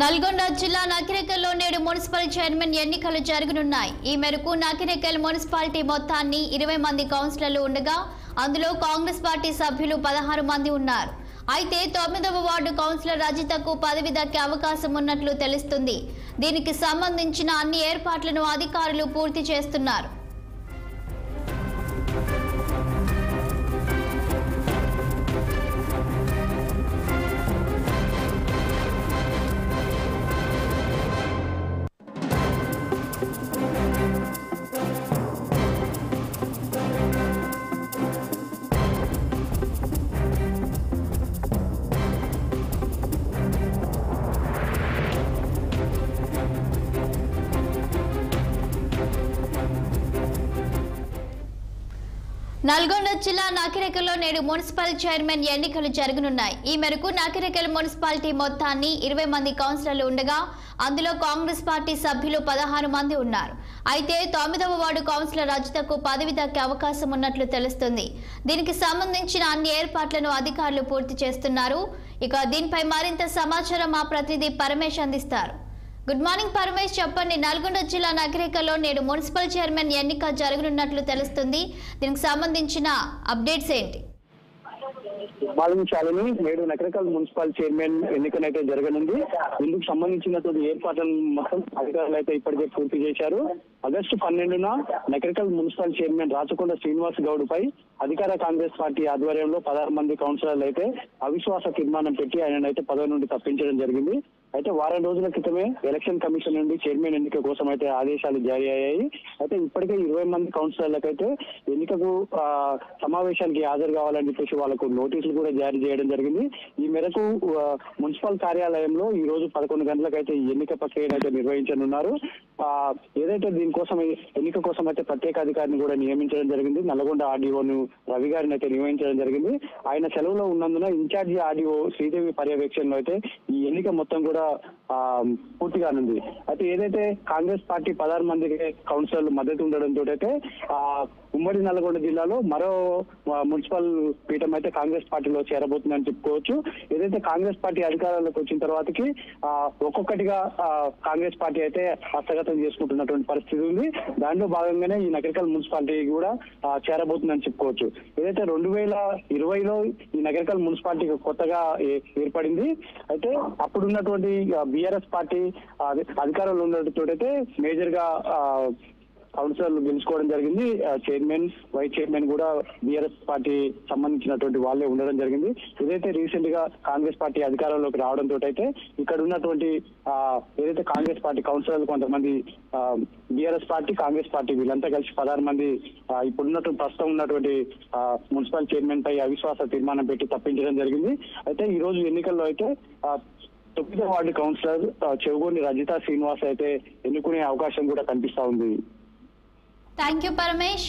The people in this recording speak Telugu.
నల్గొండ జిల్లా నకిరేకల్లో నేడు మున్సిపల్ చైర్మన్ ఎన్నికలు జరగనున్నాయి. ఈ మేరకు నకిరేకల్ మున్సిపాలిటీ మొత్తాన్ని 20 మంది కౌన్సిలర్లు ఉండగా అందులో కాంగ్రెస్ పార్టీ సభ్యులు 16 మంది ఉన్నారు. అయితే 9వ వార్డు కౌన్సిలర్ రజితకు పదవి దక్కే అవకాశం ఉన్నట్లు తెలుస్తుంది. దీనికి సంబంధించిన అన్ని ఏర్పాట్లను అధికారులు పూర్తి చేస్తున్నారు. నల్గొండ జిల్లా నకిరేకల్లో నేడు మున్సిపల్ చైర్మన్ ఎన్నికలు జరగనున్నాయి. ఈ మేరకు నకిరేకల్ మున్సిపాలిటీ మొత్తాన్ని 20 మంది కౌన్సిలర్లు ఉండగా అందులో కాంగ్రెస్ పార్టీ సభ్యులు 16 మంది ఉన్నారు. అయితే 9వ వార్డు కౌన్సిలర్ రజితకు పదవి దక్కే అవకాశం ఉన్నట్లు తెలుస్తుంది. దీనికి సంబంధించిన అన్ని ఏర్పాట్లను అధికారులు పూర్తి చేస్తున్నారు. ఇక దీనిపై మరింత సమాచారం మా ప్రతినిధి పరమేష్ అందిస్తారు. గుడ్ మార్నింగ్ పరమేష్, చెప్పండి. నల్గొండ జిల్లా నకిరేకల్లో నేడు మున్సిపల్ చైర్మన్ ఎన్నిక జరగనున్నట్లు తెలుస్తుంది. దీనికి సంబంధించిన అప్డేట్స్ ఏంటి? భావించాలని నేడు నకిరేకల్ మున్సిపల్ చైర్మన్ ఎన్నికనైతే జరగనుంది. ఇందుకు సంబంధించినటువంటి ఏర్పాట్లను మొత్తం అధికారులు అయితే ఇప్పటికే పూర్తి చేశారు. ఆగస్టు 12న నకిరేకల్ మున్సిపల్ చైర్మన్ రాచకొండ శ్రీనివాస్ గౌడ్ పై అధికార కాంగ్రెస్ పార్టీ ఆధ్వర్యంలో 16 మంది కౌన్సిలర్లు అయితే అవిశ్వాస తీర్మానం పెట్టి ఆయనైతే పదవి నుండి తప్పించడం జరిగింది. అయితే వారం రోజుల క్రితమే ఎలక్షన్ కమిషన్ నుండి చైర్మన్ ఎన్నిక కోసం అయితే ఆదేశాలు జారీ అయ్యాయి. అయితే ఇప్పటికే 20 మంది కౌన్సిలర్లకైతే ఎన్నికకు సమావేశానికి హాజరు కావాలని చెప్పేసి వాళ్ళకు నోటీసులు కూడా జారీ చేయడం జరిగింది. ఈ మేరకు మున్సిపల్ కార్యాలయంలో ఈ రోజు 11 గంటలకైతే ఈ ఎన్నిక ప్రక్రియను అయితే నిర్వహించనున్నారు. ఏదైతే దీనికోసం ఎన్నిక కోసం అయితే ప్రత్యేక అధికారిని కూడా నియమించడం జరిగింది. నల్గొండ ఆర్డీఓను రవి గారిని అయితే నియమించడం జరిగింది. ఆయన సెలవులో ఉన్నందున ఇన్ఛార్జి ఆర్డీఓ శ్రీదేవి పర్యవేక్షణలో అయితే ఈ ఎన్నిక మొత్తం కూడా పూర్తిగానుంది. అయితే ఏదైతే కాంగ్రెస్ పార్టీ 16 మంది కౌన్సిలర్లు మద్దతు ఉండడంతో అయితే ఉమ్మడి నల్గొండ జిల్లాలో మరో మున్సిపల్ పీఠం అయితే కాంగ్రెస్ పార్టీలో చేరబోతుందని చెప్పుకోవచ్చు. ఏదైతే కాంగ్రెస్ పార్టీ అధికారంలోకి వచ్చిన తర్వాతకి ఒక్కొక్కటిగా కాంగ్రెస్ పార్టీ అయితే హస్తగతం చేసుకుంటున్నటువంటి పరిస్థితి ఉంది. దాంట్లో భాగంగానే ఈ నకిరేకల్ మున్సిపాలిటీ కూడా చేరబోతుందని చెప్పుకోవచ్చు. ఏదైతే 2020లో ఈ నకిరేకల్ మున్సిపాలిటీ కొత్తగా ఏర్పడింది. అయితే అప్పుడున్నటువంటి బీఆర్ఎస్ పార్టీ అధికారంలో ఉన్నతో అయితే మేజర్ గా కౌన్సిలర్లు గెలుచుకోవడం జరిగింది. చైర్మన్, వైస్ చైర్మన్ కూడా బీఆర్ఎస్ పార్టీ సంబంధించినటువంటి వాళ్ళే ఉండడం జరిగింది. ఇదైతే రీసెంట్ గా కాంగ్రెస్ పార్టీ అధికారంలోకి రావడంతో అయితే ఇక్కడ ఉన్నటువంటి ఏదైతే కాంగ్రెస్ పార్టీ కౌన్సిలర్లు కొంతమంది బీఆర్ఎస్ పార్టీ, కాంగ్రెస్ పార్టీ వీళ్ళంతా కలిసి 16 మంది ఇప్పుడున్నటువంటి ప్రస్తుతం ఉన్నటువంటి మున్సిపల్ చైర్మన్ పై అవిశ్వాస తీర్మానం పెట్టి తప్పించడం జరిగింది. అయితే ఈ రోజు ఎన్నికల్లో అయితే 9వ వార్డు కౌన్సిలర్ చెవుగోని రజిత శ్రీనివాస్ అయితే ఎన్నుకునే అవకాశం కూడా కనిపిస్తా ఉంది. Thank you Paramesh.